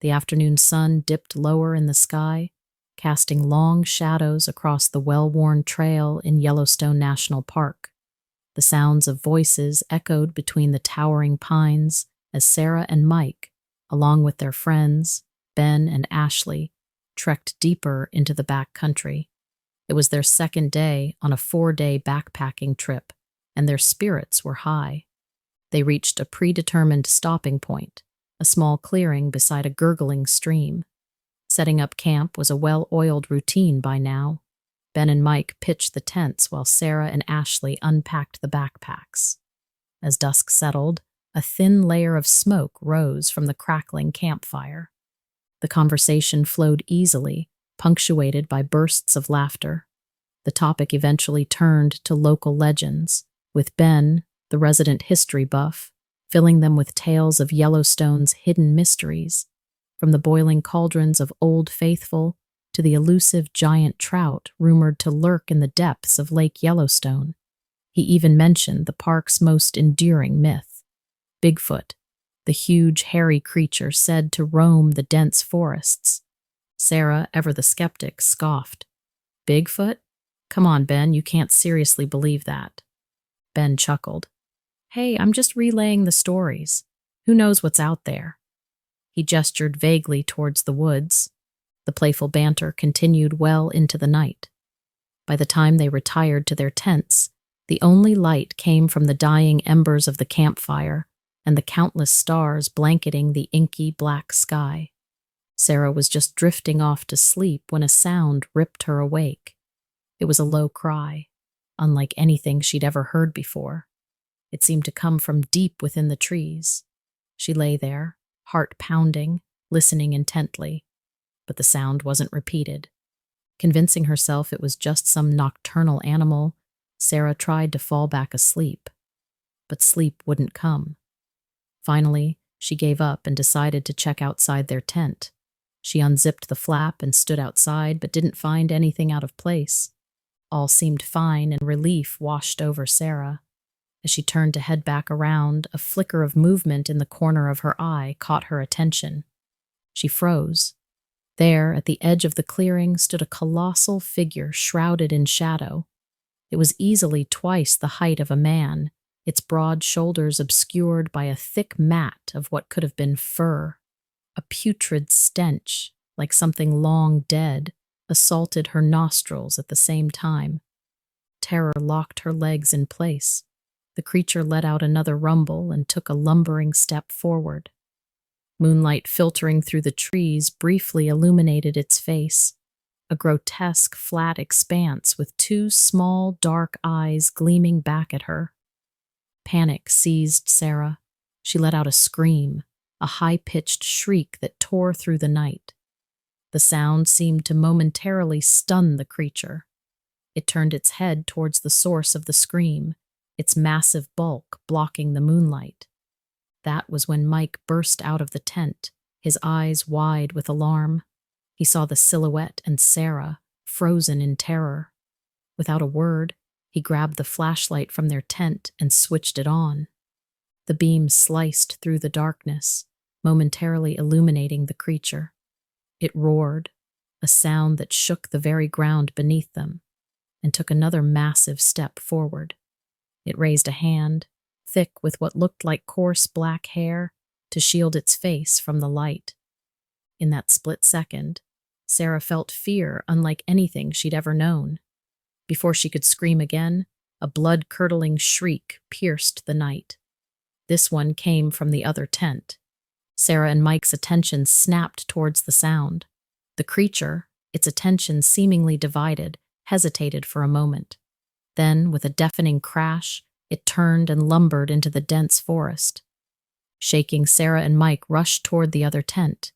The afternoon sun dipped lower in the sky, casting long shadows across the well-worn trail in Yellowstone National Park. The sounds of voices echoed between the towering pines as Sarah and Mike, along with their friends, Ben and Ashley, trekked deeper into the back country. It was their second day on a 4-day backpacking trip, and their spirits were high. They reached a predetermined stopping point, a small clearing beside a gurgling stream. Setting up camp was a well-oiled routine by now. Ben and Mike pitched the tents while Sarah and Ashley unpacked the backpacks. As dusk settled, a thin layer of smoke rose from the crackling campfire. The conversation flowed easily, punctuated by bursts of laughter. The topic eventually turned to local legends, with Ben, the resident history buff, filling them with tales of Yellowstone's hidden mysteries, from the boiling cauldrons of Old Faithful to the elusive giant trout rumored to lurk in the depths of Lake Yellowstone. He even mentioned the park's most enduring myth, Bigfoot, the huge, hairy creature said to roam the dense forests. Sarah, ever the skeptic, scoffed. Bigfoot? Come on, Ben, you can't seriously believe that. Ben chuckled. Hey, I'm just relaying the stories. Who knows what's out there? He gestured vaguely towards the woods. The playful banter continued well into the night. By the time they retired to their tents, the only light came from the dying embers of the campfire and the countless stars blanketing the inky black sky. Sarah was just drifting off to sleep when a sound ripped her awake. It was a low cry, unlike anything she'd ever heard before. It seemed to come from deep within the trees. She lay there, heart pounding, listening intently, but the sound wasn't repeated. Convincing herself it was just some nocturnal animal, Sarah tried to fall back asleep, but sleep wouldn't come. Finally, she gave up and decided to check outside their tent. She unzipped the flap and stood outside, but didn't find anything out of place. All seemed fine, and relief washed over Sarah. As she turned to head back around, a flicker of movement in the corner of her eye caught her attention. She froze. There, at the edge of the clearing, stood a colossal figure shrouded in shadow. It was easily twice the height of a man, its broad shoulders obscured by a thick mat of what could have been fur. A putrid stench, like something long dead, assaulted her nostrils at the same time. Terror locked her legs in place. The creature let out another rumble and took a lumbering step forward. Moonlight filtering through the trees briefly illuminated its face, a grotesque, flat expanse with two small, dark eyes gleaming back at her. Panic seized Sarah. She let out a scream, a high-pitched shriek that tore through the night. The sound seemed to momentarily stun the creature. It turned its head towards the source of the scream, its massive bulk blocking the moonlight. That was when Mike burst out of the tent, his eyes wide with alarm. He saw the silhouette and Sarah, frozen in terror. Without a word, he grabbed the flashlight from their tent and switched it on. The beam sliced through the darkness, momentarily illuminating the creature. It roared, a sound that shook the very ground beneath them, and took another massive step forward. It raised a hand, thick with what looked like coarse black hair, to shield its face from the light. In that split second, Sarah felt fear unlike anything she'd ever known. Before she could scream again, a blood-curdling shriek pierced the night. This one came from the other tent. Sarah and Mike's attention snapped towards the sound. The creature, its attention seemingly divided, hesitated for a moment. Then, with a deafening crash, it turned and lumbered into the dense forest. Shaking, Sarah and Mike rushed toward the other tent.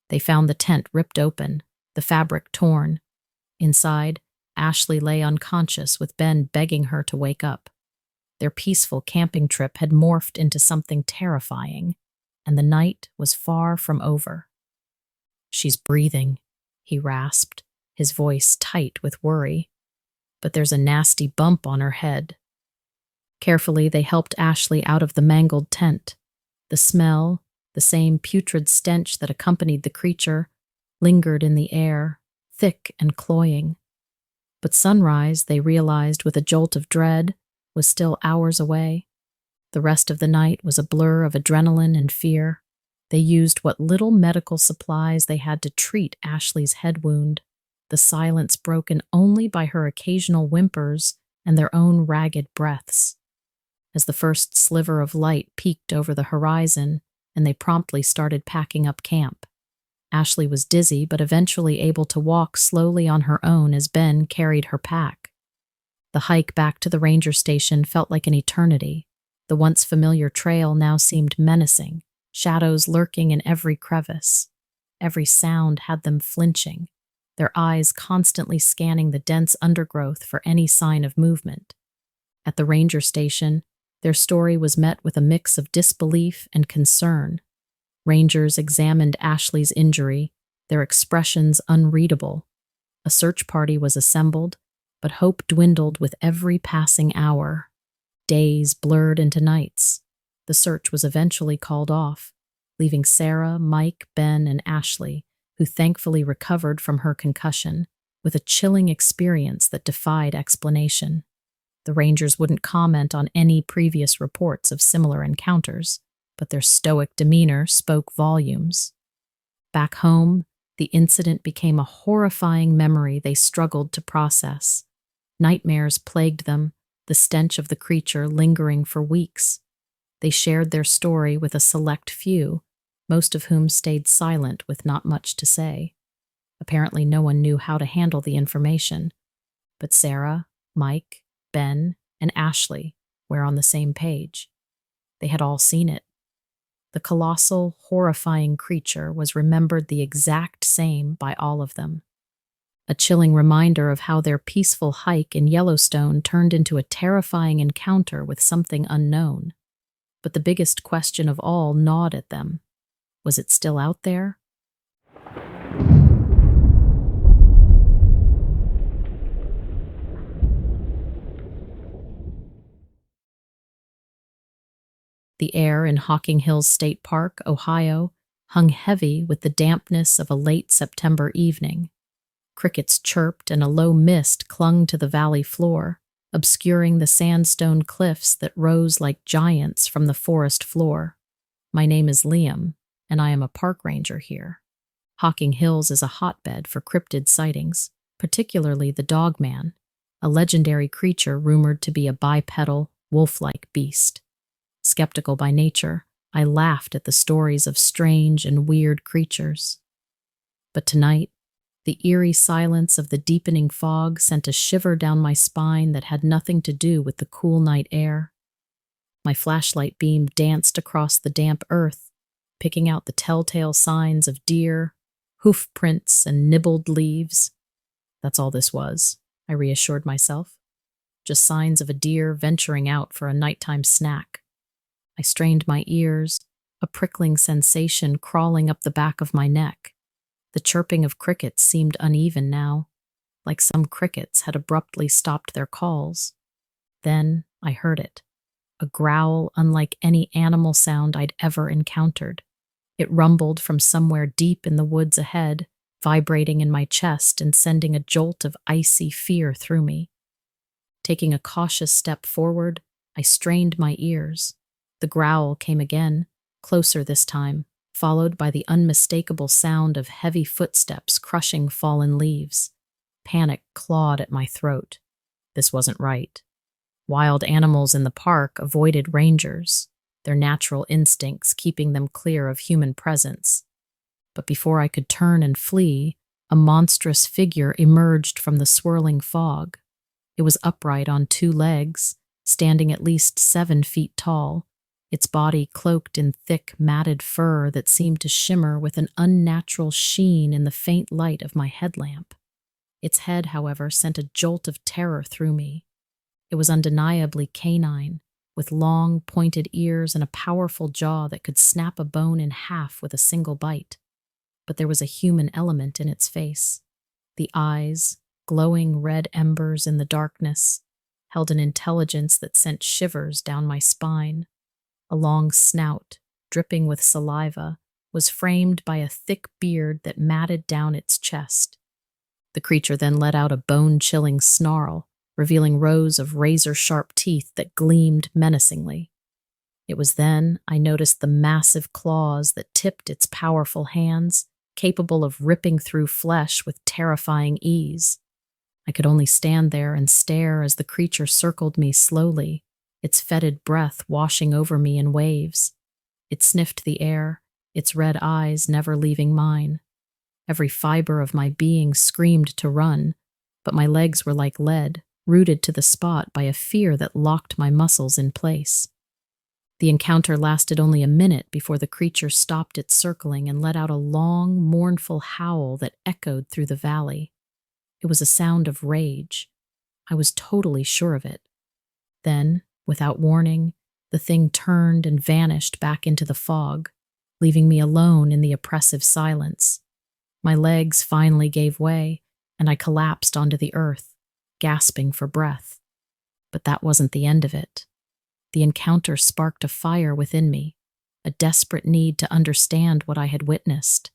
They found the tent ripped open, the fabric torn. Inside, Ashley lay unconscious with Ben begging her to wake up. Their peaceful camping trip had morphed into something terrifying, and the night was far from over. "She's breathing," he rasped, his voice tight with worry. "But there's a nasty bump on her head." Carefully, they helped Ashley out of the mangled tent. The smell, The same putrid stench that accompanied the creature lingered in the air, thick and cloying. But sunrise, they realized with a jolt of dread, was still hours away. The rest of the night was a blur of adrenaline and fear. They used what little medical supplies they had to treat Ashley's head wound, the silence broken only by her occasional whimpers and their own ragged breaths. As the first sliver of light peeked over the horizon, and they promptly started packing up camp. Ashley was dizzy, but eventually able to walk slowly on her own as Ben carried her pack. The hike back to the ranger station felt like an eternity. The once familiar trail now seemed menacing, shadows lurking in every crevice. Every sound had them flinching, their eyes constantly scanning the dense undergrowth for any sign of movement. At the ranger station, their story was met with a mix of disbelief and concern. Rangers examined Ashley's injury, their expressions unreadable. A search party was assembled, but hope dwindled with every passing hour. Days blurred into nights. The search was eventually called off, leaving Sarah, Mike, Ben, and Ashley, who thankfully recovered from her concussion, with a chilling experience that defied explanation. The Rangers wouldn't comment on any previous reports of similar encounters, but their stoic demeanor spoke volumes. Back home, the incident became a horrifying memory they struggled to process. Nightmares plagued them, the stench of the creature lingering for weeks. They shared their story with a select few, most of whom stayed silent with not much to say. Apparently no one knew how to handle the information, but Sarah, Mike, Ben, and Ashley were on the same page. They had all seen it. The colossal, horrifying creature was remembered the exact same by all of them. A chilling reminder of how their peaceful hike in Yellowstone turned into a terrifying encounter with something unknown. But the biggest question of all gnawed at them. Was it still out there? The air in Hocking Hills State Park, Ohio, hung heavy with the dampness of a late September evening. Crickets chirped and a low mist clung to the valley floor, obscuring the sandstone cliffs that rose like giants from the forest floor. My name is Liam, and I am a park ranger here. Hocking Hills is a hotbed for cryptid sightings, particularly the Dogman, a legendary creature rumored to be a bipedal, wolf-like beast. Skeptical by nature, I laughed at the stories of strange and weird creatures. But tonight, the eerie silence of the deepening fog sent a shiver down my spine that had nothing to do with the cool night air. My flashlight beam danced across the damp earth, picking out the telltale signs of deer, hoof prints, and nibbled leaves. That's all this was, I reassured myself. Just signs of a deer venturing out for a nighttime snack. I strained my ears, a prickling sensation crawling up the back of my neck. The chirping of crickets seemed uneven now, like some crickets had abruptly stopped their calls. Then I heard it, a growl unlike any animal sound I'd ever encountered. It rumbled from somewhere deep in the woods ahead, vibrating in my chest and sending a jolt of icy fear through me. Taking a cautious step forward, I strained my ears. The growl came again, closer this time, followed by the unmistakable sound of heavy footsteps crushing fallen leaves. Panic clawed at my throat. This wasn't right. Wild animals in the park avoided rangers, their natural instincts keeping them clear of human presence. But before I could turn and flee, a monstrous figure emerged from the swirling fog. It was upright on two legs, standing at least 7 feet tall, its body cloaked in thick, matted fur that seemed to shimmer with an unnatural sheen in the faint light of my headlamp. Its head, however, sent a jolt of terror through me. It was undeniably canine, with long, pointed ears and a powerful jaw that could snap a bone in half with a single bite. But there was a human element in its face. The eyes, glowing red embers in the darkness, held an intelligence that sent shivers down my spine. A long snout, dripping with saliva, was framed by a thick beard that matted down its chest. The creature then let out a bone-chilling snarl, revealing rows of razor-sharp teeth that gleamed menacingly. It was then I noticed the massive claws that tipped its powerful hands, capable of ripping through flesh with terrifying ease. I could only stand there and stare as the creature circled me slowly, its fetid breath washing over me in waves. It sniffed the air, its red eyes never leaving mine. Every fiber of my being screamed to run, but my legs were like lead, rooted to the spot by a fear that locked my muscles in place. The encounter lasted only a minute before the creature stopped its circling and let out a long, mournful howl that echoed through the valley. It was a sound of rage. I was totally sure of it. Then, without warning, the thing turned and vanished back into the fog, leaving me alone in the oppressive silence. My legs finally gave way, and I collapsed onto the earth, gasping for breath. But that wasn't the end of it. The encounter sparked a fire within me, a desperate need to understand what I had witnessed.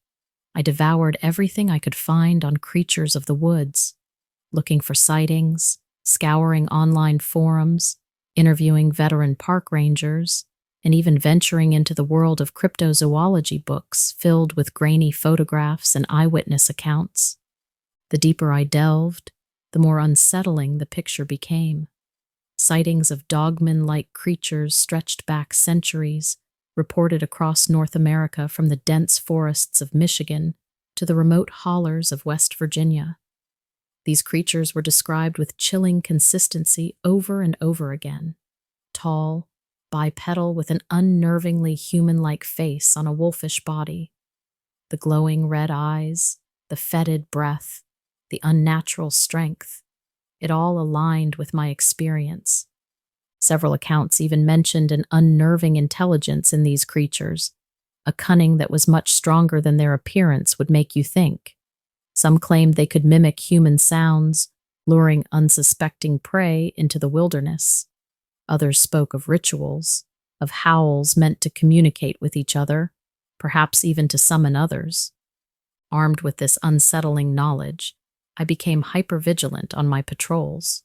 I devoured everything I could find on creatures of the woods, looking for sightings, scouring online forums, interviewing veteran park rangers, and even venturing into the world of cryptozoology books filled with grainy photographs and eyewitness accounts. The deeper I delved, the more unsettling the picture became. Sightings of dogman-like creatures stretched back centuries, reported across North America from the dense forests of Michigan to the remote hollers of West Virginia. These creatures were described with chilling consistency over and over again. Tall, bipedal with an unnervingly human-like face on a wolfish body. The glowing red eyes, the fetid breath, the unnatural strength, it all aligned with my experience. Several accounts even mentioned an unnerving intelligence in these creatures, a cunning that was much stronger than their appearance would make you think. Some claimed they could mimic human sounds, luring unsuspecting prey into the wilderness. Others spoke of rituals, of howls meant to communicate with each other, perhaps even to summon others. Armed with this unsettling knowledge, I became hypervigilant on my patrols.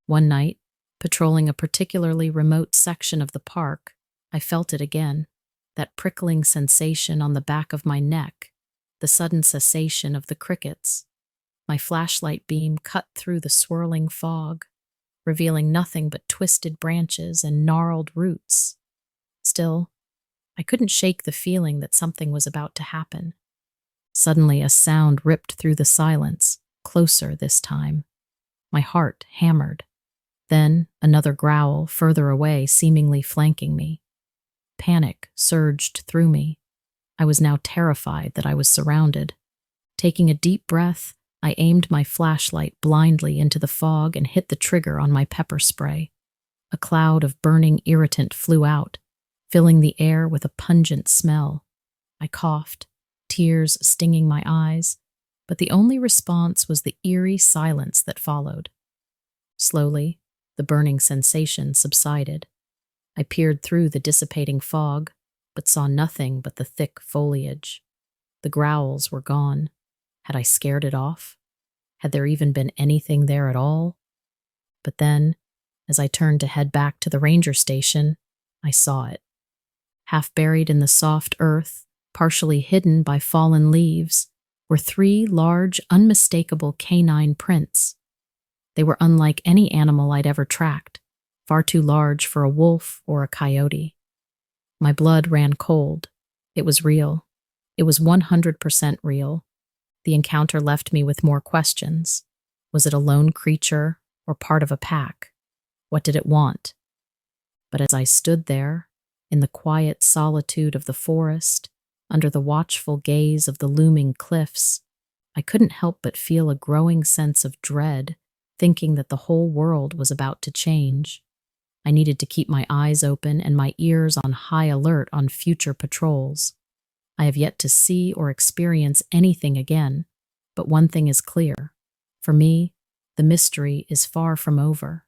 One night, patrolling a particularly remote section of the park, I felt it again, that prickling sensation on the back of my neck, the sudden cessation of the crickets. My flashlight beam cut through the swirling fog, revealing nothing but twisted branches and gnarled roots. Still, I couldn't shake the feeling that something was about to happen. Suddenly, a sound ripped through the silence, closer this time. My heart hammered. Then, another growl further away, seemingly flanking me. Panic surged through me. I was now terrified that I was surrounded. Taking a deep breath, I aimed my flashlight blindly into the fog and hit the trigger on my pepper spray. A cloud of burning irritant flew out, filling the air with a pungent smell. I coughed, tears stinging my eyes, but the only response was the eerie silence that followed. Slowly, the burning sensation subsided. I peered through the dissipating fog, but saw nothing but the thick foliage. The growls were gone. Had I scared it off? Had there even been anything there at all? But then, as I turned to head back to the ranger station, I saw it. Half buried in the soft earth, partially hidden by fallen leaves, were 3 large, unmistakable canine prints. They were unlike any animal I'd ever tracked, far too large for a wolf or a coyote. My blood ran cold. It was real. It was 100% real. The encounter left me with more questions. Was it a lone creature or part of a pack? What did it want? But as I stood there, in the quiet solitude of the forest, under the watchful gaze of the looming cliffs, I couldn't help but feel a growing sense of dread, thinking that the whole world was about to change. I needed to keep my eyes open and my ears on high alert on future patrols. I have yet to see or experience anything again, but one thing is clear. For me, the mystery is far from over.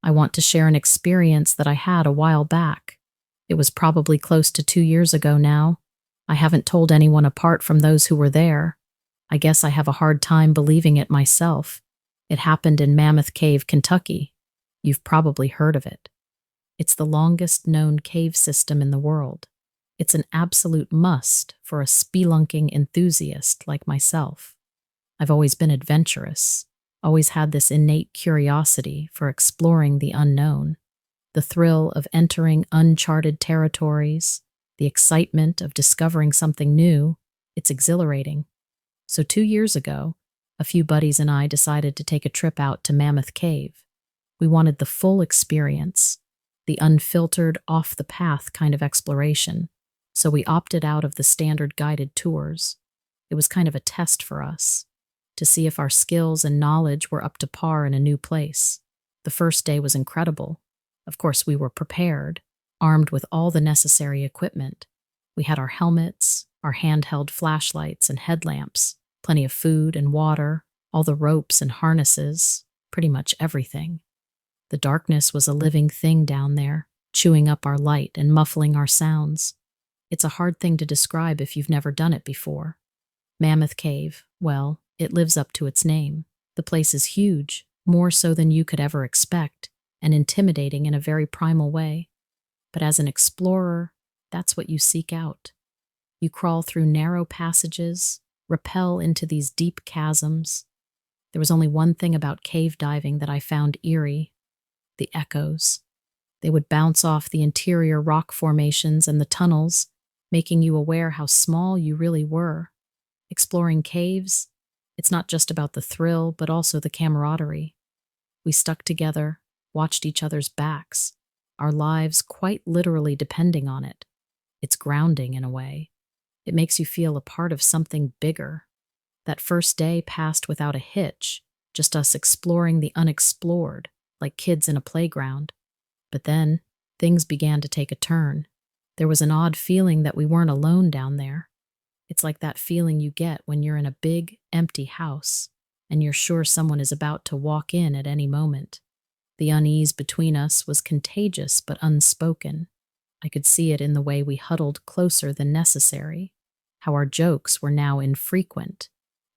I want to share an experience that I had a while back. It was probably close to 2 years ago now. I haven't told anyone apart from those who were there. I guess I have a hard time believing it myself. It happened in Mammoth Cave, Kentucky. You've probably heard of it. It's the longest known cave system in the world. It's an absolute must for a spelunking enthusiast like myself. I've always been adventurous, always had this innate curiosity for exploring the unknown, the thrill of entering uncharted territories, the excitement of discovering something new. It's exhilarating. So 2 years ago, a few buddies and I decided to take a trip out to Mammoth Cave. We wanted the full experience, the unfiltered, off-the-path kind of exploration, so we opted out of the standard guided tours. It was kind of a test for us, to see if our skills and knowledge were up to par in a new place. The first day was incredible. Of course, we were prepared, armed with all the necessary equipment. We had our helmets, our handheld flashlights and headlamps, plenty of food and water, all the ropes and harnesses, pretty much everything. The darkness was a living thing down there, chewing up our light and muffling our sounds. It's a hard thing to describe if you've never done it before. Mammoth Cave, well, it lives up to its name. The place is huge, more so than you could ever expect, and intimidating in a very primal way. But as an explorer, that's what you seek out. You crawl through narrow passages, rappel into these deep chasms. There was only one thing about cave diving that I found eerie: the echoes. They would bounce off the interior rock formations and the tunnels, making you aware how small you really were. Exploring caves, it's not just about the thrill, but also the camaraderie. We stuck together, watched each other's backs, our lives quite literally depending on it. It's grounding in a way. It makes you feel a part of something bigger. That first day passed without a hitch, just us exploring the unexplored, like kids in a playground. But then, things began to take a turn. There was an odd feeling that we weren't alone down there. It's like that feeling you get when you're in a big, empty house, and you're sure someone is about to walk in at any moment. The unease between us was contagious but unspoken. I could see it in the way we huddled closer than necessary, how our jokes were now infrequent,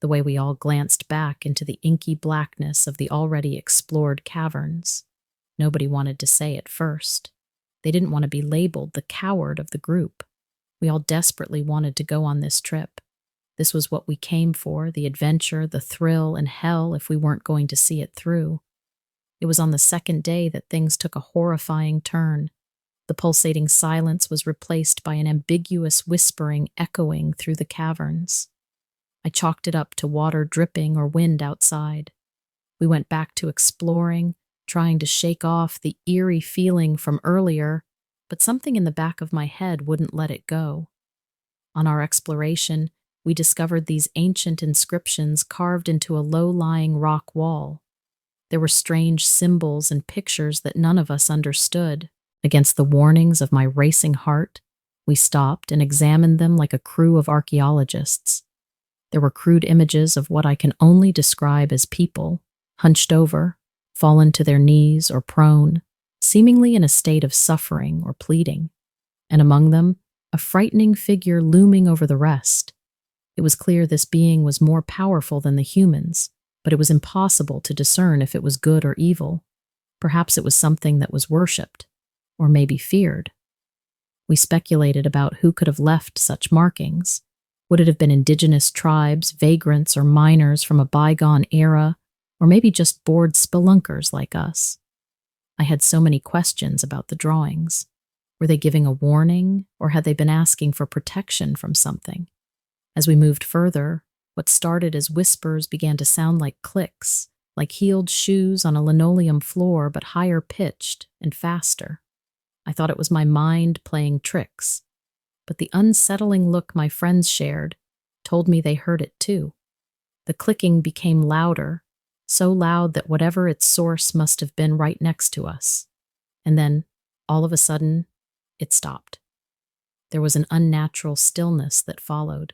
the way we all glanced back into the inky blackness of the already explored caverns. Nobody wanted to say it first. They didn't want to be labeled the coward of the group. We all desperately wanted to go on this trip. This was what we came for, the adventure, the thrill, and hell if we weren't going to see it through. It was on the second day that things took a horrifying turn. The pulsating silence was replaced by an ambiguous whispering echoing through the caverns. I chalked it up to water dripping or wind outside. We went back to exploring, trying to shake off the eerie feeling from earlier, but something in the back of my head wouldn't let it go. On our exploration, we discovered these ancient inscriptions carved into a low-lying rock wall. There were strange symbols and pictures that none of us understood. Against the warnings of my racing heart, we stopped and examined them like a crew of archaeologists. There were crude images of what I can only describe as people, hunched over, fallen to their knees or prone, seemingly in a state of suffering or pleading, and among them, a frightening figure looming over the rest. It was clear this being was more powerful than the humans, but it was impossible to discern if it was good or evil. Perhaps it was something that was worshipped, or maybe feared. We speculated about who could have left such markings. Would it have been indigenous tribes, vagrants, or miners from a bygone era, or maybe just bored spelunkers like us? I had so many questions about the drawings. Were they giving a warning, or had they been asking for protection from something? As we moved further, what started as whispers began to sound like clicks, like heeled shoes on a linoleum floor, but higher pitched and faster. I thought it was my mind playing tricks, but the unsettling look my friends shared told me they heard it too. The clicking became louder, so loud that whatever its source must have been right next to us. And then, all of a sudden, it stopped. There was an unnatural stillness that followed.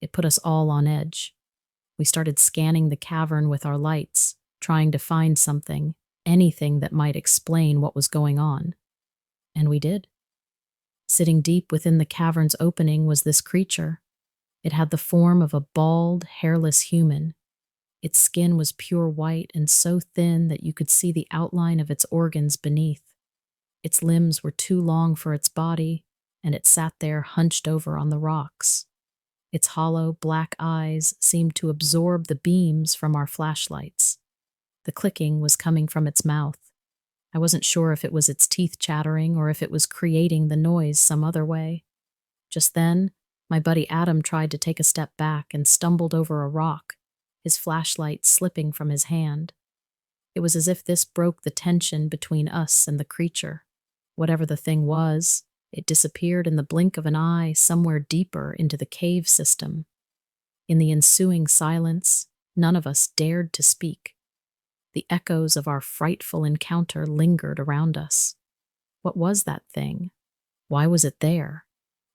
It put us all on edge. We started scanning the cavern with our lights, trying to find something, anything that might explain what was going on. And we did. Sitting deep within the cavern's opening was this creature. It had the form of a bald, hairless human. Its skin was pure white and so thin that you could see the outline of its organs beneath. Its limbs were too long for its body, and it sat there hunched over on the rocks. Its hollow, black eyes seemed to absorb the beams from our flashlights. The clicking was coming from its mouth. I wasn't sure if it was its teeth chattering or if it was creating the noise some other way. Just then, my buddy Adam tried to take a step back and stumbled over a rock, his flashlight slipping from his hand. It was as if this broke the tension between us and the creature. Whatever the thing was, it disappeared in the blink of an eye somewhere deeper into the cave system. In the ensuing silence, none of us dared to speak. The echoes of our frightful encounter lingered around us. What was that thing? Why was it there?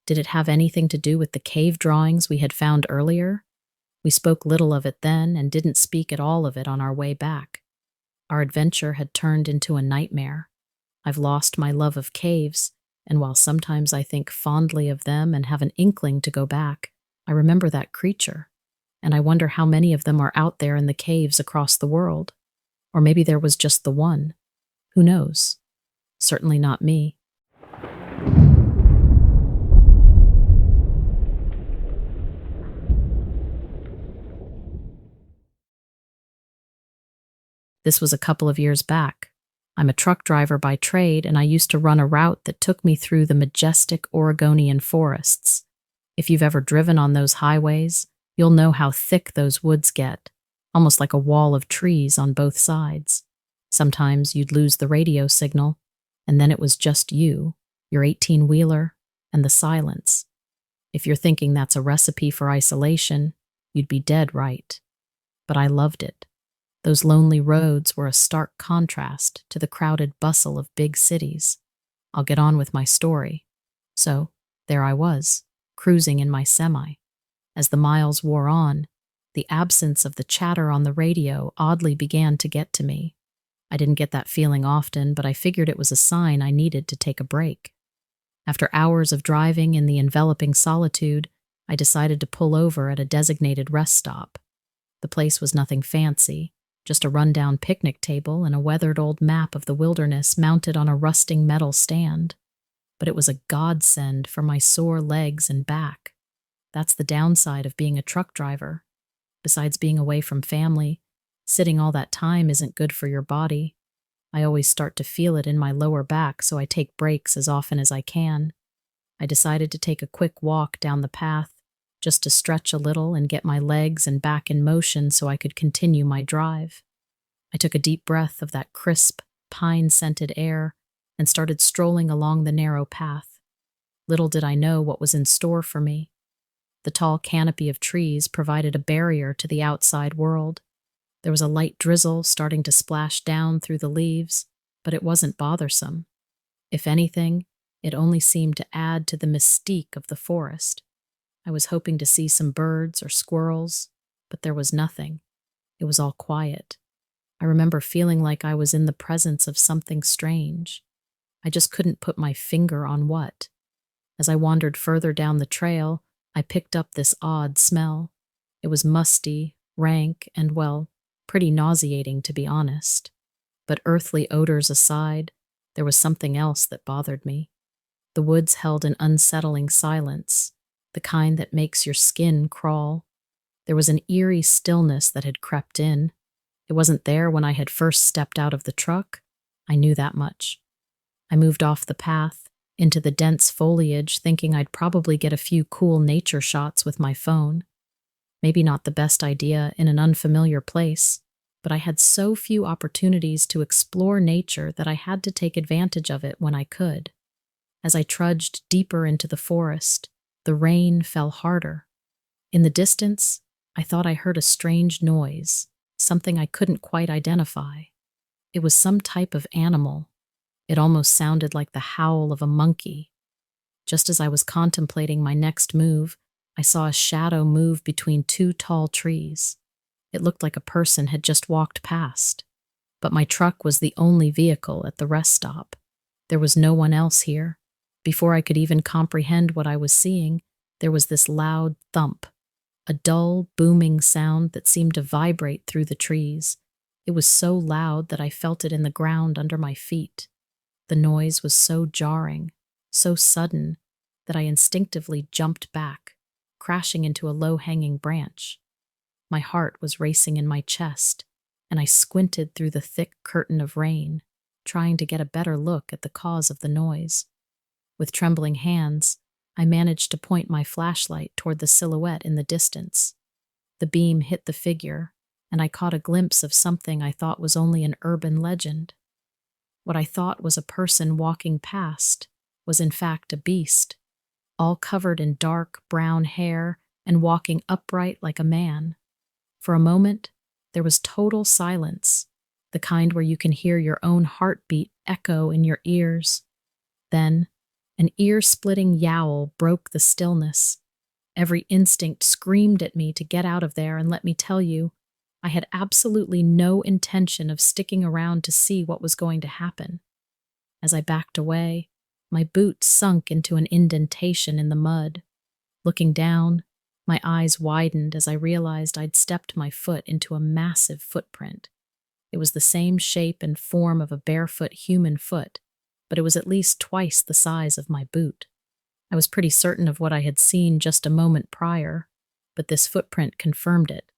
Did it have anything to do with the cave drawings we had found earlier? We spoke little of it then and didn't speak at all of it on our way back. Our adventure had turned into a nightmare. I've lost my love of caves, and while sometimes I think fondly of them and have an inkling to go back, I remember that creature, and I wonder how many of them are out there in the caves across the world. Or maybe there was just the one. Who knows? Certainly not me. This was a couple of years back. I'm a truck driver by trade, and I used to run a route that took me through the majestic Oregonian forests. If you've ever driven on those highways, you'll know how thick those woods get, almost like a wall of trees on both sides. Sometimes you'd lose the radio signal, and then it was just you, your 18-wheeler, and the silence. If you're thinking that's a recipe for isolation, you'd be dead right. But I loved it. Those lonely roads were a stark contrast to the crowded bustle of big cities. I'll get on with my story. So, there I was, cruising in my semi. As the miles wore on, the absence of the chatter on the radio oddly began to get to me. I didn't get that feeling often, but I figured it was a sign I needed to take a break. After hours of driving in the enveloping solitude, I decided to pull over at a designated rest stop. The place was nothing fancy, just a rundown picnic table and a weathered old map of the wilderness mounted on a rusting metal stand. But it was a godsend for my sore legs and back. That's the downside of being a truck driver. Besides being away from family, sitting all that time isn't good for your body. I always start to feel it in my lower back, so I take breaks as often as I can. I decided to take a quick walk down the path, just to stretch a little and get my legs and back in motion so I could continue my drive. I took a deep breath of that crisp, pine-scented air and started strolling along the narrow path. Little did I know what was in store for me. The tall canopy of trees provided a barrier to the outside world. There was a light drizzle starting to splash down through the leaves, but it wasn't bothersome. If anything, it only seemed to add to the mystique of the forest. I was hoping to see some birds or squirrels, but there was nothing. It was all quiet. I remember feeling like I was in the presence of something strange. I just couldn't put my finger on what. As I wandered further down the trail, I picked up this odd smell. It was musty, rank, and, well, pretty nauseating to be honest. But earthly odors aside, there was something else that bothered me. The woods held an unsettling silence, the kind that makes your skin crawl. There was an eerie stillness that had crept in. It wasn't there when I had first stepped out of the truck. I knew that much. I moved off the path, into the dense foliage, thinking I'd probably get a few cool nature shots with my phone. Maybe not the best idea in an unfamiliar place, but I had so few opportunities to explore nature that I had to take advantage of it when I could. As I trudged deeper into the forest, the rain fell harder. In the distance, I thought I heard a strange noise, something I couldn't quite identify. It was some type of animal. It almost sounded like the howl of a monkey. Just as I was contemplating my next move, I saw a shadow move between two tall trees. It looked like a person had just walked past. But my truck was the only vehicle at the rest stop. There was no one else here. Before I could even comprehend what I was seeing, there was this loud thump, a dull, booming sound that seemed to vibrate through the trees. It was so loud that I felt it in the ground under my feet. The noise was so jarring, so sudden, that I instinctively jumped back, crashing into a low-hanging branch. My heart was racing in my chest, and I squinted through the thick curtain of rain, trying to get a better look at the cause of the noise. With trembling hands, I managed to point my flashlight toward the silhouette in the distance. The beam hit the figure, and I caught a glimpse of something I thought was only an urban legend. What I thought was a person walking past was in fact a beast, all covered in dark brown hair and walking upright like a man. For a moment, there was total silence, the kind where you can hear your own heartbeat echo in your ears. Then, an ear-splitting yowl broke the stillness. Every instinct screamed at me to get out of there, and let me tell you, I had absolutely no intention of sticking around to see what was going to happen. As I backed away, my boot sunk into an indentation in the mud. Looking down, my eyes widened as I realized I'd stepped my foot into a massive footprint. It was the same shape and form of a barefoot human foot, but it was at least twice the size of my boot. I was pretty certain of what I had seen just a moment prior, but this footprint confirmed it.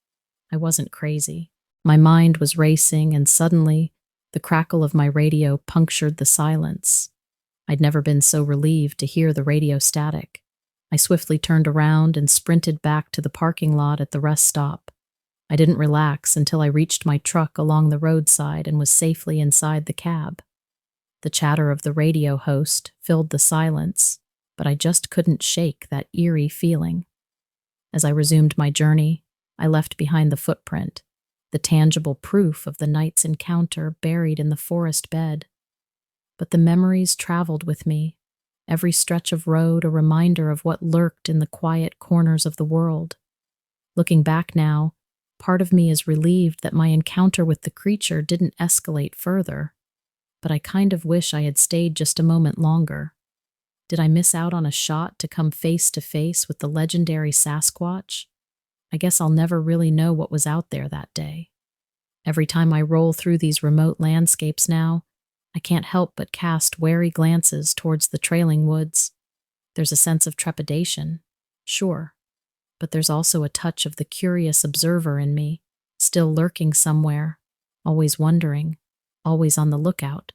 I wasn't crazy. My mind was racing, and suddenly, the crackle of my radio punctured the silence. I'd never been so relieved to hear the radio static. I swiftly turned around and sprinted back to the parking lot at the rest stop. I didn't relax until I reached my truck along the roadside and was safely inside the cab. The chatter of the radio host filled the silence, but I just couldn't shake that eerie feeling. As I resumed my journey, I left behind the footprint, the tangible proof of the night's encounter buried in the forest bed. But the memories traveled with me, every stretch of road a reminder of what lurked in the quiet corners of the world. Looking back now, part of me is relieved that my encounter with the creature didn't escalate further, but I kind of wish I had stayed just a moment longer. Did I miss out on a shot to come face to face with the legendary Sasquatch? I guess I'll never really know what was out there that day. Every time I roll through these remote landscapes now, I can't help but cast wary glances towards the trailing woods. There's a sense of trepidation, sure, but there's also a touch of the curious observer in me, still lurking somewhere, always wondering, always on the lookout.